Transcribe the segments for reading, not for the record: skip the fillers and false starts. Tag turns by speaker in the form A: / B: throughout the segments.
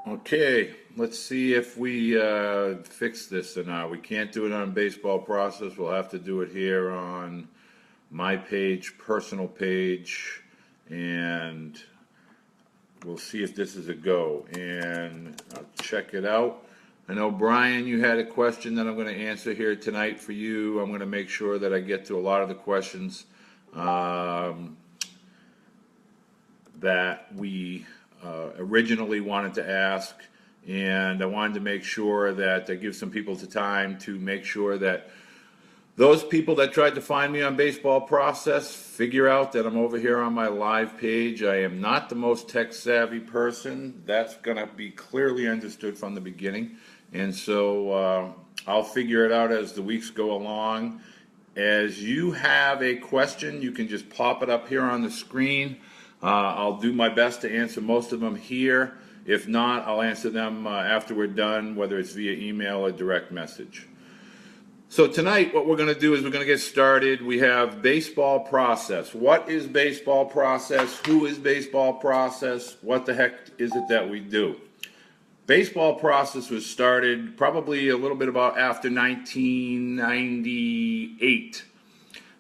A: Okay, let's see if we fix this or not. We can't do it on Baseball Process. We'll have to do it here on my page, personal page, and we'll see if this is a go. And I'll check it out. I know, Brian, you had a question that I'm going to answer here tonight for you. I'm going to make sure that I get to a lot of the questions that we originally wanted to ask, and I wanted to make sure that I give some people the time to make sure that those people that tried to find me on Baseball Process figure out that I'm over here on my live page. I am not the most tech savvy person. That's going to be clearly understood from the beginning, and so I'll figure it out as the weeks go along. As you have a question, you can just pop it up here on the screen. I'll do my best to answer most of them here. If not, I'll answer them after we're done, whether it's via email or direct message. So tonight, what we're going to do is we're going to get started. We have Baseball Process. What is Baseball Process? Who is Baseball Process? What the heck is it that we do? Baseball Process was started probably a little bit about after 1998.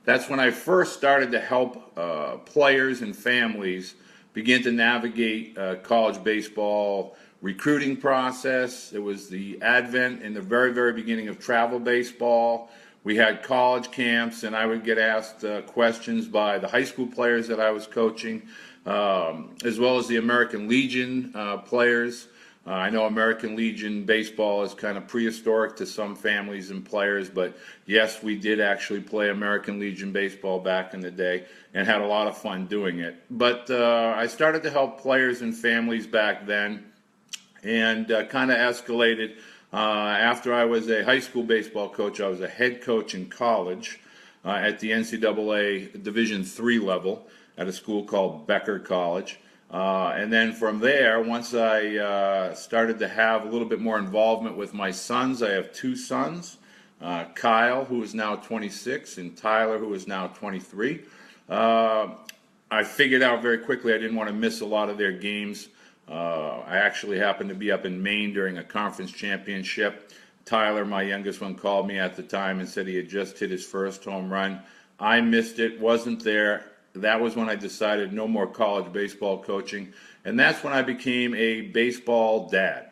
A: That's when I first started to help players and families begin to navigate college baseball recruiting process. It was the advent in the very, very beginning of travel baseball. We had college camps, and I would get asked questions by the high school players that I was coaching, as well as the American Legion players. I know American Legion baseball is kind of prehistoric to some families and players, but yes, we did actually play American Legion baseball back in the day and had a lot of fun doing it. But I started to help players and families back then, and kind of escalated. After I was a high school baseball coach, I was a head coach in college at the NCAA Division III level at a school called Becker College. And then from there, once I started to have a little bit more involvement with my sons, I have two sons, Kyle, who is now 26, and Tyler, who is now 23. I figured out very quickly I didn't want to miss a lot of their games. I actually happened to be up in Maine during a conference championship. Tyler, my youngest one, called me at the time and said he had just hit his first home run. I missed it, wasn't there. That was when I decided no more college baseball coaching, and that's when I became a baseball dad.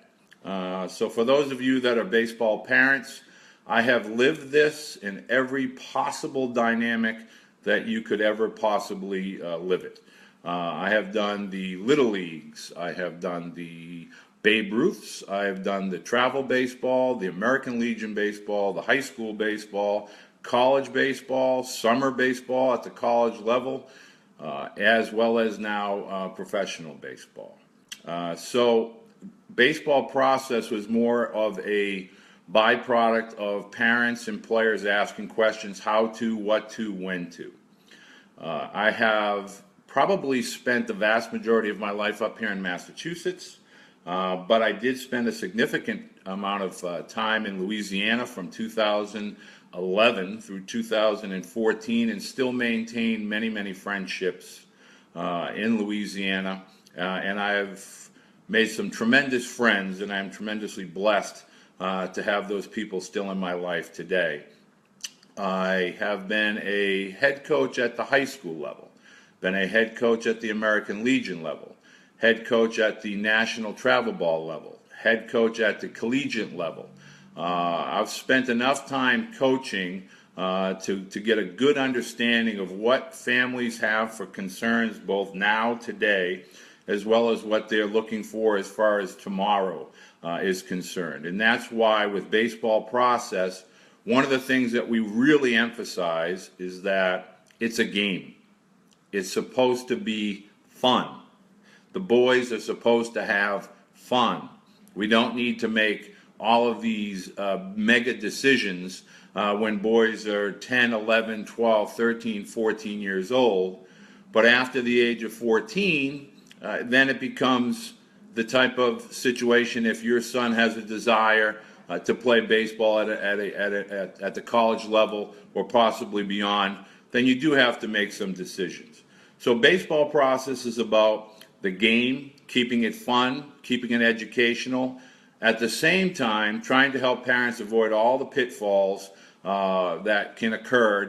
A: So for those of you that are baseball parents, I have lived this in every possible dynamic that you could ever possibly live it. I have done the Little Leagues, I have done the Babe Ruths, I have done the travel baseball, the American Legion baseball, the high school baseball, college baseball, summer baseball at the college level, as well as now professional baseball. So Baseball Process was more of a byproduct of parents and players asking questions: how to, what to, when to. I have probably spent the vast majority of my life up here in Massachusetts, but I did spend a significant amount of time in Louisiana from 2011 through 2014, and still maintain many, many friendships in Louisiana. And I have made some tremendous friends, and I'm tremendously blessed to have those people still in my life today. I have been a head coach at the high school level, been a head coach at the American Legion level, head coach at the National Travel Ball level, head coach at the collegiate level. I've spent enough time coaching to get a good understanding of what families have for concerns both now, today, as well as what they're looking for as far as tomorrow is concerned. And that's why with Baseball Process, one of the things that we really emphasize is that it's a game. It's supposed to be fun. The boys are supposed to have fun. We don't need to make all of these mega decisions when boys are 10, 11, 12, 13, 14 years old. But after the age of 14, then it becomes the type of situation, if your son has a desire to play baseball at the college level or possibly beyond, then you do have to make some decisions. So Baseball Process is about the game, keeping it fun, keeping it educational. At the same time, trying to help parents avoid all the pitfalls that can occur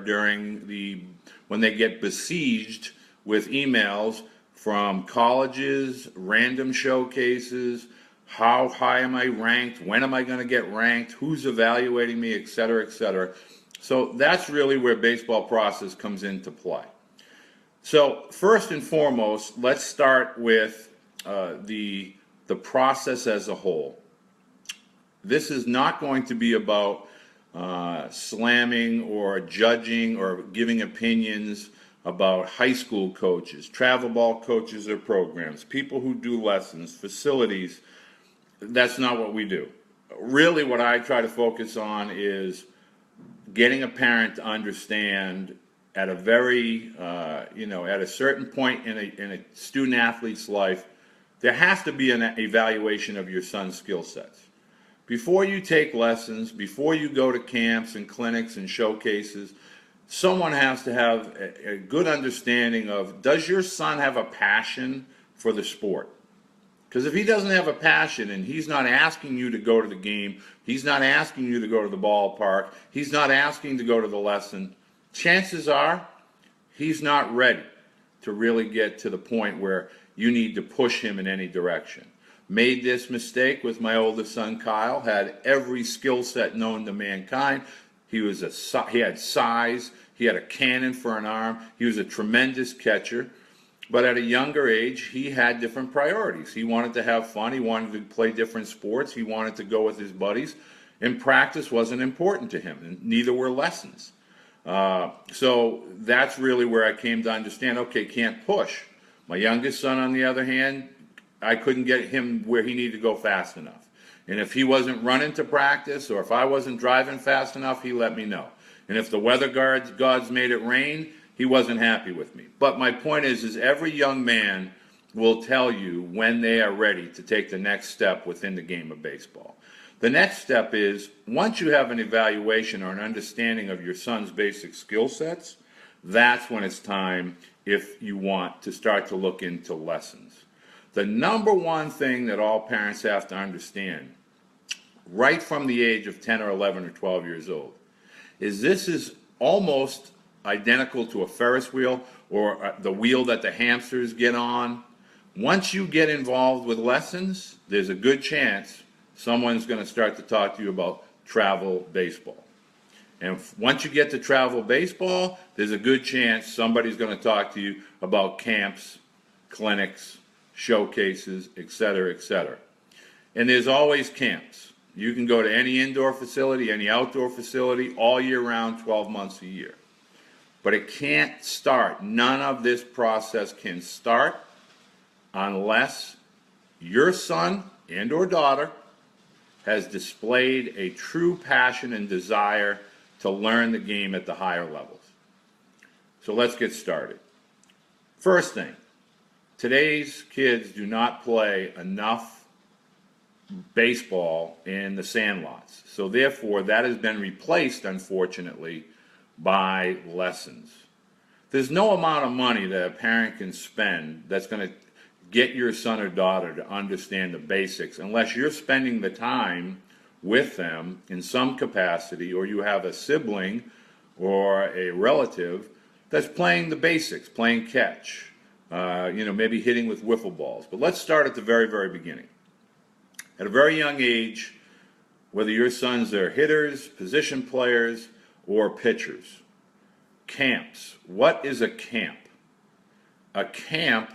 A: when they get besieged with emails from colleges, random showcases, how high am I ranked, when am I going to get ranked, who's evaluating me, et cetera, et cetera. So that's really where baseball process comes into play. So first and foremost, let's start with the process as a whole. This is not going to be about slamming or judging or giving opinions about high school coaches, travel ball coaches or programs, people who do lessons, facilities. That's not what we do. Really, what I try to focus on is getting a parent to understand at a very, at a certain point in a student athlete's life, there has to be an evaluation of your son's skill sets. Before you take lessons, before you go to camps and clinics and showcases, someone has to have a good understanding of, does your son have a passion for the sport? Because if he doesn't have a passion and he's not asking you to go to the game, he's not asking you to go to the ballpark, he's not asking to go to the lesson, chances are he's not ready to really get to the point where you need to push him in any direction. Made this mistake with my oldest son, Kyle, had every skill set known to mankind. He had size, he had a cannon for an arm, he was a tremendous catcher. But at a younger age, he had different priorities. He wanted to have fun, he wanted to play different sports, he wanted to go with his buddies, and practice wasn't important to him, and neither were lessons. So that's really where I came to understand, okay, can't push. My youngest son, on the other hand, I couldn't get him where he needed to go fast enough. And if he wasn't running to practice, or if I wasn't driving fast enough, he let me know. And if the weather gods made it rain, he wasn't happy with me. But my point is every young man will tell you when they are ready to take the next step within the game of baseball. The next step is, once you have an evaluation or an understanding of your son's basic skill sets, that's when it's time, if you want, to start to look into lessons. The number one thing that all parents have to understand, right from the age of 10 or 11 or 12 years old, is this is almost identical to a Ferris wheel or the wheel that the hamsters get on. Once you get involved with lessons, there's a good chance someone's going to start to talk to you about travel baseball. And once you get to travel baseball, there's a good chance somebody's going to talk to you about camps, clinics, showcases, etc., etc. And there's always camps. You can go to any indoor facility, any outdoor facility, all year round, 12 months a year. But it can't start. None of this process can start unless your son and or daughter has displayed a true passion and desire to learn the game at the higher levels. So let's get started. First thing, today's kids do not play enough baseball in the sandlots. So therefore, that has been replaced, unfortunately, by lessons. There's no amount of money that a parent can spend that's going to get your son or daughter to understand the basics unless you're spending the time with them in some capacity, or you have a sibling or a relative that's playing the basics, playing catch, maybe hitting with wiffle balls. But let's start at the very, very beginning. At a very young age, whether your sons are hitters, position players, or pitchers, camps. What is a camp? A camp,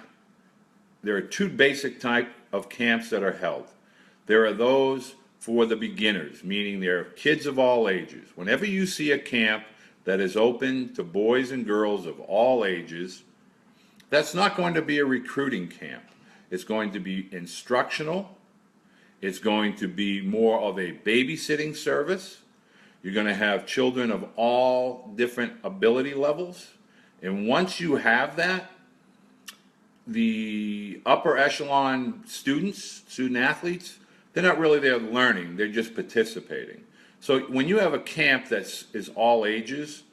A: there are two basic types of camps that are held. There are those for the beginners, meaning they're kids of all ages. Whenever you see a camp that is open to boys and girls of all ages, that's not going to be a recruiting camp. It's going to be instructional. It's going to be more of a babysitting service. You're going to have children of all different ability levels. And once you have that, the upper echelon students, student athletes, they're not really there learning, they're just participating. So when you have a camp that is all ages,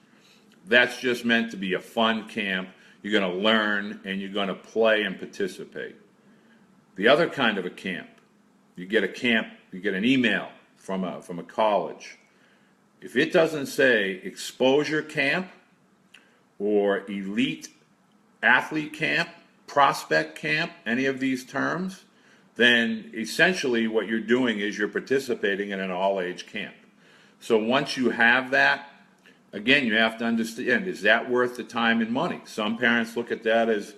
A: that's just meant to be a fun camp. You're going to learn and you're going to play and participate. The other kind of a camp, you get an email from a college. If it doesn't say exposure camp or elite athlete camp, prospect camp, any of these terms, then essentially what you're doing is you're participating in an all-age camp. So once you have that, again, you have to understand, is that worth the time and money? Some parents look at that as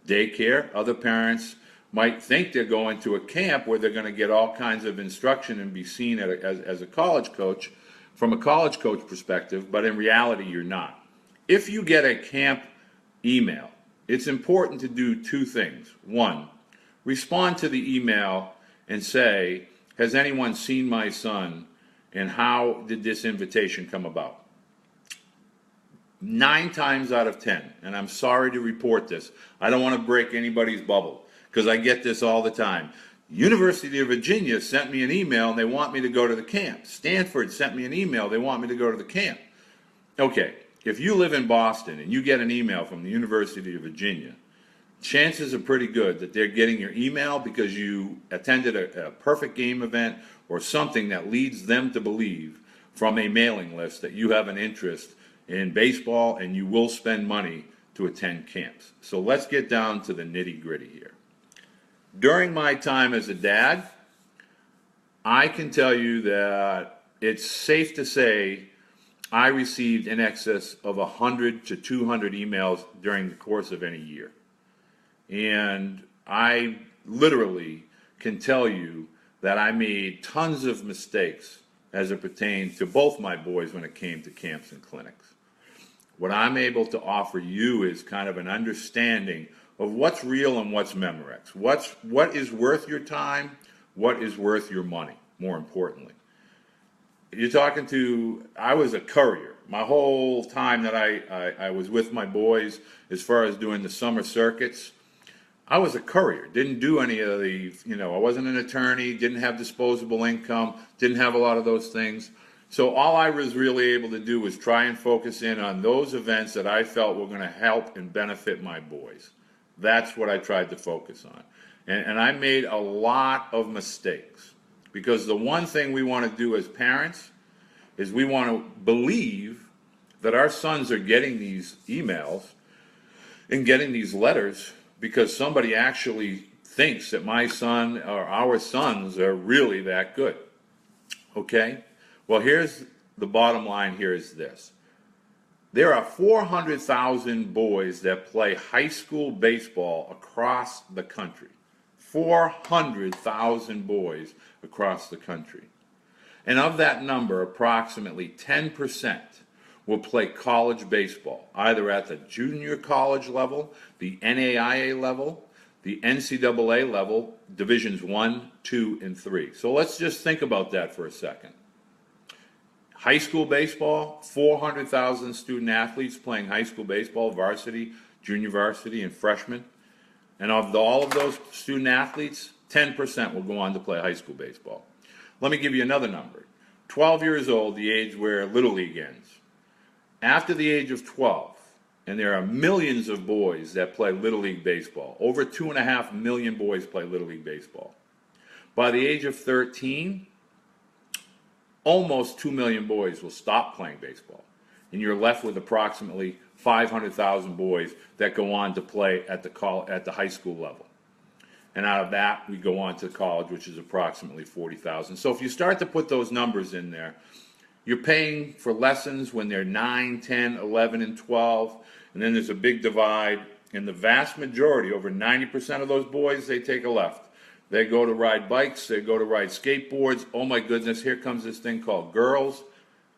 A: daycare. Other parents might think they're going to a camp where they're going to get all kinds of instruction and be seen as a college coach from a college coach perspective, but in reality, you're not. If you get a camp email, it's important to do two things. One, respond to the email and say, has anyone seen my son and how did this invitation come about? 9 times out of 10, and I'm sorry to report this, I don't want to break anybody's bubble because I get this all the time. University of Virginia sent me an email and they want me to go to the camp. Stanford sent me an email, they want me to go to the camp. Okay, if you live in Boston and you get an email from the University of Virginia, chances are pretty good that they're getting your email because you attended a perfect game event or something that leads them to believe from a mailing list that you have an interest in baseball and you will spend money to attend camps. So let's get down to the nitty-gritty here. During my time as a dad, I can tell you that it's safe to say I received in excess of 100 to 200 emails during the course of any year. And I literally can tell you that I made tons of mistakes as it pertained to both my boys when it came to camps and clinics. What I'm able to offer you is kind of an understanding of what's real and what's Memorex. What is worth your time, what is worth your money, more importantly. I was a courier. My whole time that I was with my boys, as far as doing the summer circuits, I was a courier. Didn't do any of the, I wasn't an attorney, didn't have disposable income, didn't have a lot of those things. So all I was really able to do was try and focus in on those events that I felt were going to help and benefit my boys. That's what I tried to focus on. And I made a lot of mistakes because the one thing we want to do as parents is we want to believe that our sons are getting these emails and getting these letters because somebody actually thinks that my son or our sons are really that good. Okay? Well, here's the bottom line here is this. There are 400,000 boys that play high school baseball across the country. 400,000 boys across the country. And of that number, approximately 10% will play college baseball, either at the junior college level, the NAIA level, the NCAA level, divisions 1, 2, and 3. So let's just think about that for a second. High school baseball, 400,000 student athletes playing high school baseball, varsity, junior varsity, and freshman. And of all of those student athletes, 10% will go on to play high school baseball. Let me give you another number. 12 years old, the age where Little League ends. After the age of 12, and there are millions of boys that play Little League baseball. Over 2.5 million boys play Little League baseball. By the age of 13, almost 2 million boys will stop playing baseball. And you're left with approximately 500,000 boys that go on to play at the high school level. And out of that, we go on to college, which is approximately 40,000. So if you start to put those numbers in there, you're paying for lessons when they're 9, 10, 11, and 12. And then there's a big divide. And the vast majority, over 90% of those boys, they take a left. They go to ride bikes. They go to ride skateboards. Oh, my goodness, here comes this thing called girls.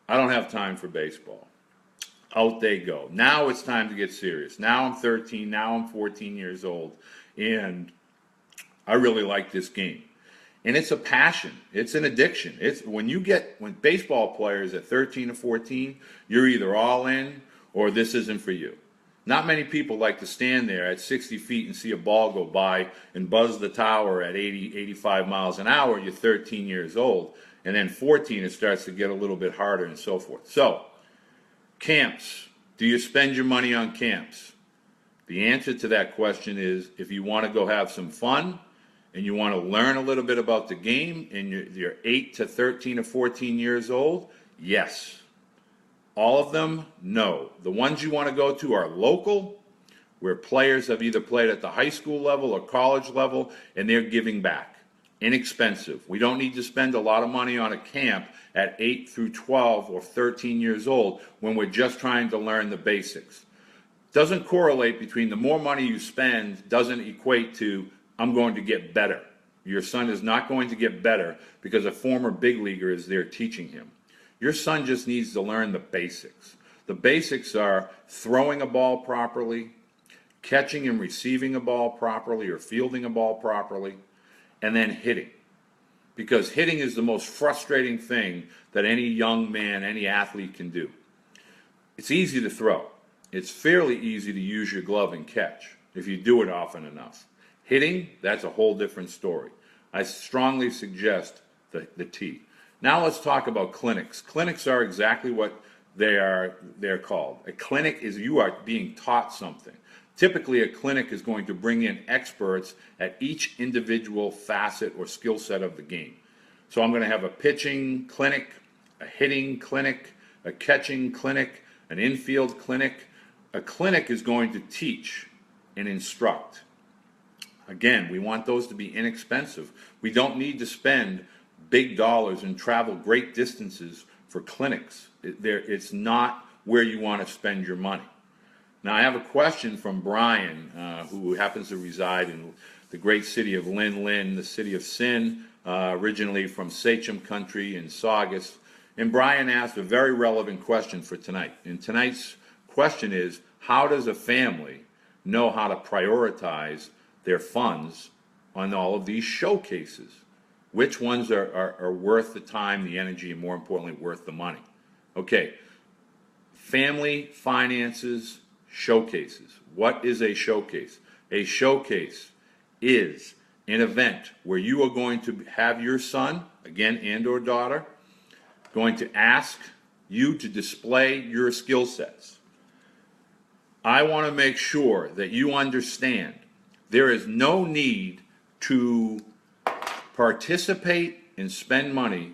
A: I don't have time for baseball. Out they go. Now it's time to get serious. Now I'm 13. Now I'm 14 years old. And I really like this game. And it's a passion. It's an addiction. When baseball players at 13 or 14, you're either all in or this isn't for you. Not many people like to stand there at 60 feet and see a ball go by and buzz the tower at 80, 85 miles an hour. You're 13 years old. And then 14, it starts to get a little bit harder and so forth. So, camps. Do you spend your money on camps? The answer to that question is if you want to go have some fun and you want to learn a little bit about the game, and you're 8 to 13 or 14 years old, yes. All of them, no. The ones you want to go to are local, where players have either played at the high school level or college level, and they're giving back. Inexpensive. We don't need to spend a lot of money on a camp at 8 through 12 or 13 years old when we're just trying to learn the basics. Doesn't correlate between the more money you spend doesn't equate to I'm going to get better. Your son is not going to get better because a former big leaguer is there teaching him. Your son just needs to learn the basics. The basics are throwing a ball properly, catching and receiving a ball properly or fielding a ball properly, and then hitting. Because hitting is the most frustrating thing that any young man, any athlete can do. It's easy to throw. It's fairly easy to use your glove and catch if you do it often enough. Hitting, that's a whole different story. I strongly suggest the tee. Now let's talk about clinics. Clinics are exactly what they're called. A clinic is you are being taught something. Typically, a clinic is going to bring in experts at each individual facet or skill set of the game. So I'm going to have a pitching clinic, a hitting clinic, a catching clinic, an infield clinic. A clinic is going to teach and instruct. Again, we want those to be inexpensive. We don't need to spend big dollars and travel great distances for clinics. It's not where you want to spend your money. Now, I have a question from Brian, who happens to reside in the great city of Lin, the city of Sin, originally from Sachem country in Saugus. And Brian asked a very relevant question for tonight. And tonight's question is, how does a family know how to prioritize their funds on all of these showcases? Which ones are worth the time, the energy, and more importantly, worth the money? Okay, family finances showcases. What is a showcase? A showcase is an event where you are going to have your son, again, and or daughter, going to ask you to display your skill sets. I want to make sure that you understand there is no need to participate and spend money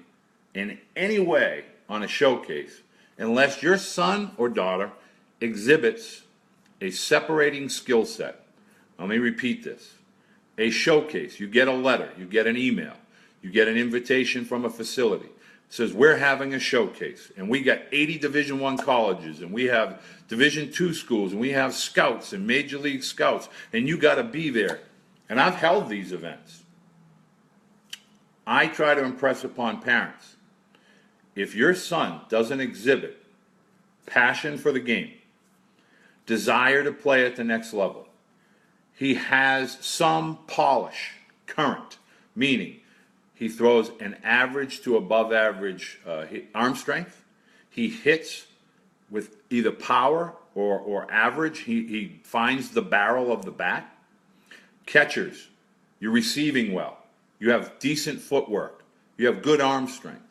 A: in any way on a showcase unless your son or daughter exhibits a separating skill set. Let me repeat this. A showcase, you get a letter, you get an email, you get an invitation from a facility. It says, we're having a showcase, and we got 80 Division I colleges, and we have Division II schools, and we have scouts and Major League Scouts, and you got to be there. And I've held these events. I try to impress upon parents, if your son doesn't exhibit passion for the game, desire to play at the next level, he has some polish, current, meaning he throws an average to above average arm strength, he hits with either power or average, he finds the barrel of the bat. Catchers, you're receiving well. You have decent footwork. You have good arm strength.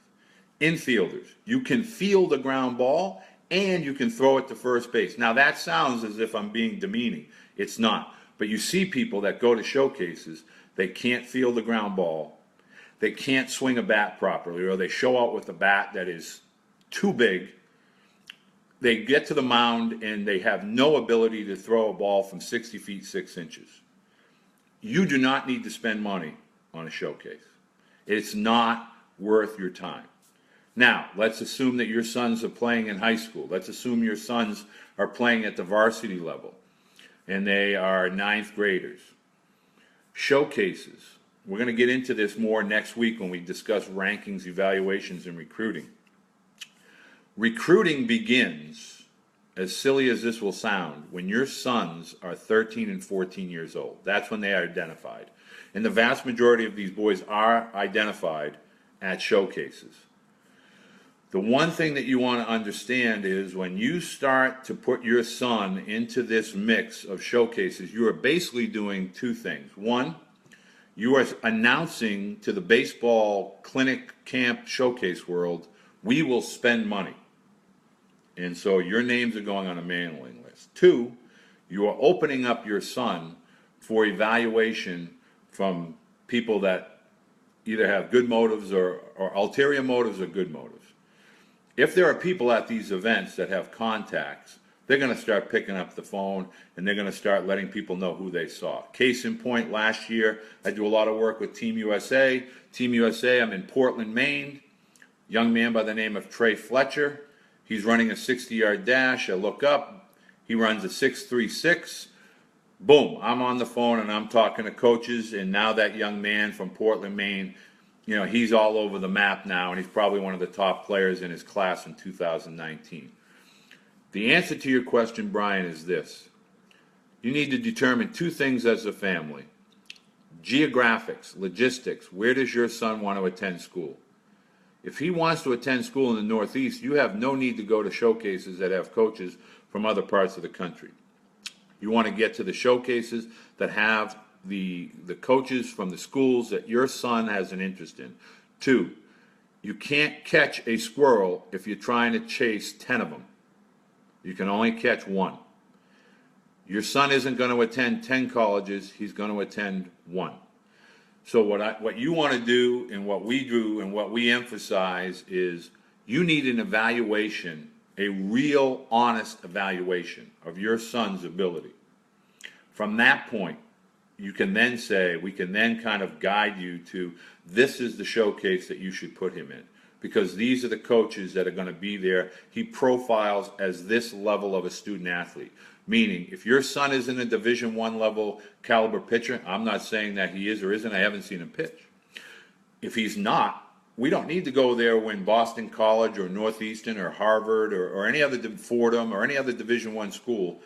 A: Infielders, you can field a ground ball and you can throw it to first base. Now that sounds as if I'm being demeaning. It's not. But you see people that go to showcases, they can't field a ground ball, they can't swing a bat properly, or they show out with a bat that is too big. They get to the mound and they have no ability to throw a ball from 60 feet 6 inches. You do not need to spend money on a showcase. It's not worth your time. Now, let's assume that your sons are playing in high school. Let's assume your sons are playing at the varsity level and they are 9th graders. Showcases. We're going to get into this more next week when we discuss rankings, evaluations, and recruiting. Recruiting begins, as silly as this will sound, when your sons are 13 and 14 years old. That's when they are identified. And the vast majority of these boys are identified at showcases. The one thing that you want to understand is when you start to put your son into this mix of showcases, you are basically doing two things. One, you are announcing to the baseball clinic, camp, showcase world, we will spend money. And so your names are going on a mailing list. Two, you are opening up your son for evaluation from people that either have good motives or ulterior motives or good motives. If there are people at these events that have contacts, they're going to start picking up the phone and they're going to start letting people know who they saw. Case in point, last year, I do a lot of work with Team USA. Team USA, I'm in Portland, Maine. Young man by the name of Trey Fletcher. He's running a 60-yard dash. I look up. He runs a 6.36. Boom, I'm on the phone and I'm talking to coaches, and now that young man from Portland, Maine, you know, he's all over the map now, and he's probably one of the top players in his class in 2019. The answer to your question, Brian, is this. You need to determine two things as a family. Geographics, logistics, where does your son want to attend school? If he wants to attend school in the Northeast, you have no need to go to showcases that have coaches from other parts of the country. You want to get to the showcases that have the coaches from the schools that your son has an interest in. 2, you can't catch a squirrel if you're trying to chase 10 of them. You can only catch one. Your son isn't going to attend 10 colleges, he's going to attend one. So what you want to do and what we do and what we emphasize is you need an evaluation, a real honest evaluation of your son's ability. From that point, you can then say, we can then kind of guide you to, this is the showcase that you should put him in. Because these are the coaches that are going to be there. He profiles as this level of a student athlete. Meaning, if your son is in a Division I level caliber pitcher, I'm not saying that he is or isn't, I haven't seen him pitch. If he's not, we don't need to go there when Boston College or Northeastern or Harvard or any other, Fordham or any other Division I school.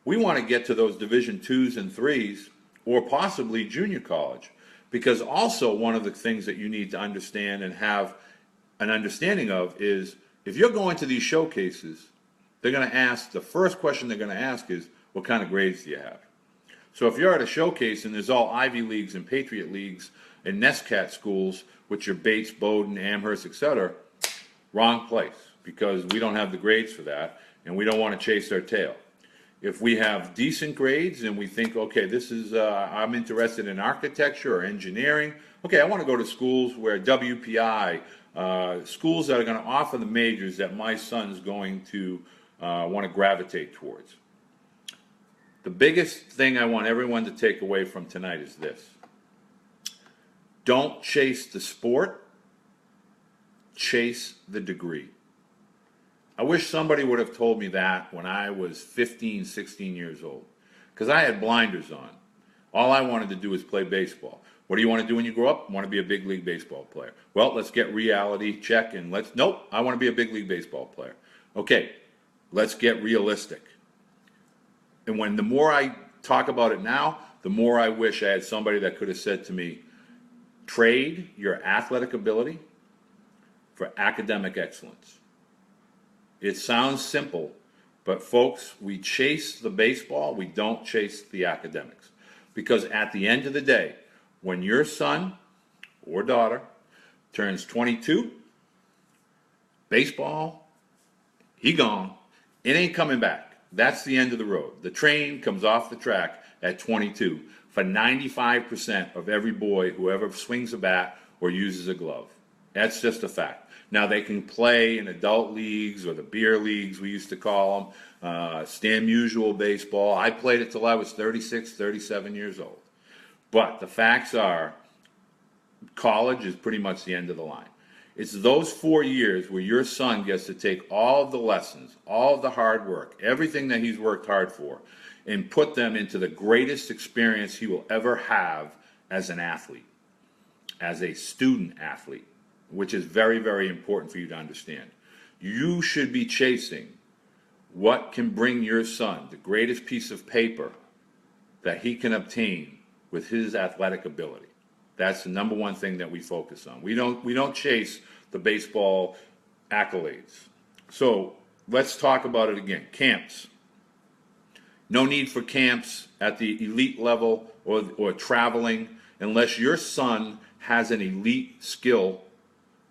A: We want to get to those Division IIs and IIIs or possibly junior college. Because also one of the things that you need to understand and have an understanding of is if you're going to these showcases, they're going to ask, the first question they're going to ask is, what kind of grades do you have? So if you're at a showcase and there's all Ivy Leagues and Patriot Leagues and NESCAT schools, which are Bates, Bowdoin, Amherst, etc., wrong place, because we don't have the grades for that and we don't want to chase our tail. If we have decent grades and we think, okay, this is, I'm interested in architecture or engineering, okay, I want to go to schools where WPI, schools that are going to offer the majors that my son's going to want to gravitate towards. The biggest thing I want everyone to take away from tonight is this. Don't chase the sport, chase the degree. I wish somebody would have told me that when I was 15, 16 years old, because I had blinders on. All I wanted to do was play baseball. What do you want to do when you grow up? I want to be a big league baseball player. Well, let's get reality check and nope, I want to be a big league baseball player. Okay, let's get realistic. And the more I talk about it now, the more I wish I had somebody that could have said to me, trade your athletic ability for academic excellence. It sounds simple, but folks, we chase the baseball, we don't chase the academics. Because at the end of the day, when your son or daughter turns 22, baseball, he gone. It ain't coming back. That's the end of the road. The train comes off the track at 22 for 95% of every boy who ever swings a bat or uses a glove. That's just a fact. Now, they can play in adult leagues or the beer leagues, we used to call them, Stan Musial baseball. I played it till I was 36, 37 years old. But the facts are, college is pretty much the end of the line. It's those 4 years where your son gets to take all of the lessons, all of the hard work, everything that he's worked hard for, and put them into the greatest experience he will ever have as an athlete, as a student athlete, which is very, very important for you to understand. You should be chasing what can bring your son the greatest piece of paper that he can obtain with his athletic ability. That's the number one thing that we focus on. We don't chase the baseball accolades. So let's talk about it again. Camps. No need for camps at the elite level or traveling unless your son has an elite skill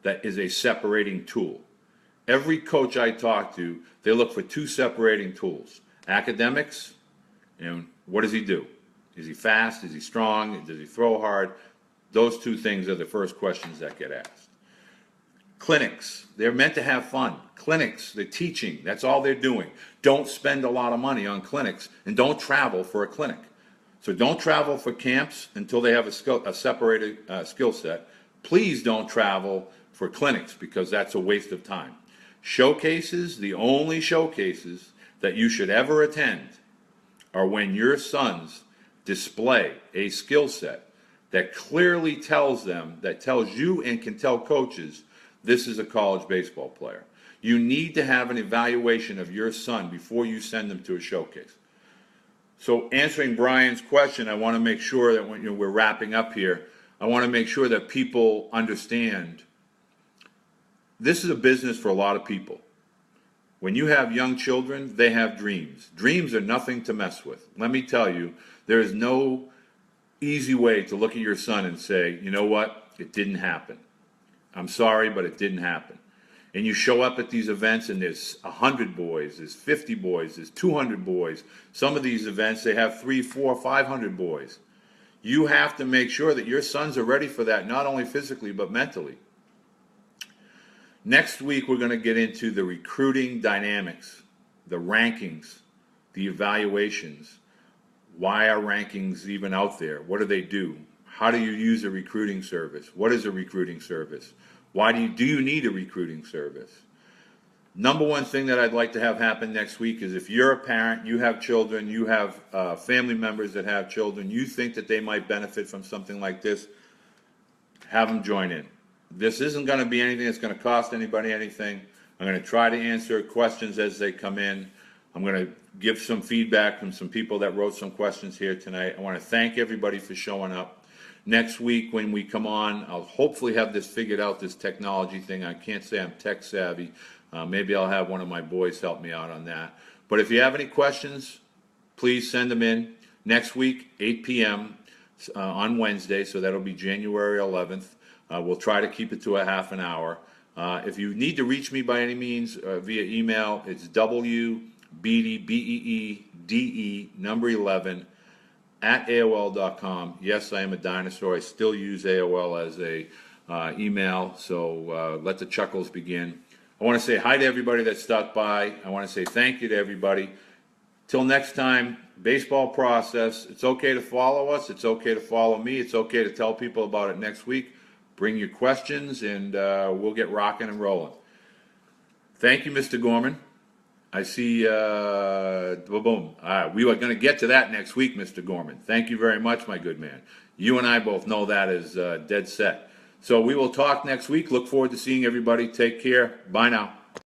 A: that is a separating tool. Every coach I talk to, they look for two separating tools. Academics, and what does he do? Is he fast? Is he strong? Does he throw hard? Those two things are the first questions that get asked. Clinics, they're meant to have fun. Clinics, they're teaching, that's all they're doing. Don't spend a lot of money on clinics, and don't travel for a clinic. So don't travel for camps until they have a separated skill set. Please don't travel for clinics, because that's a waste of time. Showcases, the only showcases that you should ever attend are when your sons display a skill set that clearly tells them, that tells you and can tell coaches, this is a college baseball player. You need to have an evaluation of your son before you send them to a showcase. So answering Brian's question, I want to make sure that when we're wrapping up here, I want to make sure that people understand this is a business for a lot of people. When you have young children, they have dreams. Dreams are nothing to mess with. Let me tell you, there is no easy way to look at your son and say, you know what, it didn't happen. I'm sorry, but it didn't happen. And you show up at these events and there's 100 boys, there's 50 boys, there's 200 boys. Some of these events, they have 300, 400, 500 boys. You have to make sure that your sons are ready for that, not only physically, but mentally. Next week, we're going to get into the recruiting dynamics, the rankings, the evaluations. Why are rankings even out there? What do they do? How do you use a recruiting service? What is a recruiting service? Why do you need a recruiting service? Number one thing that I'd like to have happen next week is if you're a parent, you have children, you have family members that have children, you think that they might benefit from something like this, have them join in. This isn't going to be anything that's going to cost anybody anything. I'm going to try to answer questions as they come in. I'm going to give some feedback from some people that wrote some questions here tonight. I want to thank everybody for showing up. Next week when we come on, I'll hopefully have this figured out, this technology thing. I can't say I'm tech savvy. Maybe I'll have one of my boys help me out on that. But if you have any questions, please send them in. Next week, 8 p.m. On Wednesday, so that'll be January 11th. We'll try to keep it to a half an hour. If you need to reach me by any means via email, it's WBeede, B-E-E-D-E, number 11, at AOL.com. Yes, I am a dinosaur. I still use AOL as a email, so let the chuckles begin. I want to say hi to everybody that stopped by. I want to say thank you to everybody. Till next time, baseball process. It's okay to follow us. It's okay to follow me. It's okay to tell people about it next week. Bring your questions, and we'll get rocking and rolling. Thank you, Mr. Gorman. I see, boom. We are going to get to that next week, Mr. Gorman. Thank you very much, my good man. You and I both know that is dead set. So we will talk next week. Look forward to seeing everybody. Take care. Bye now.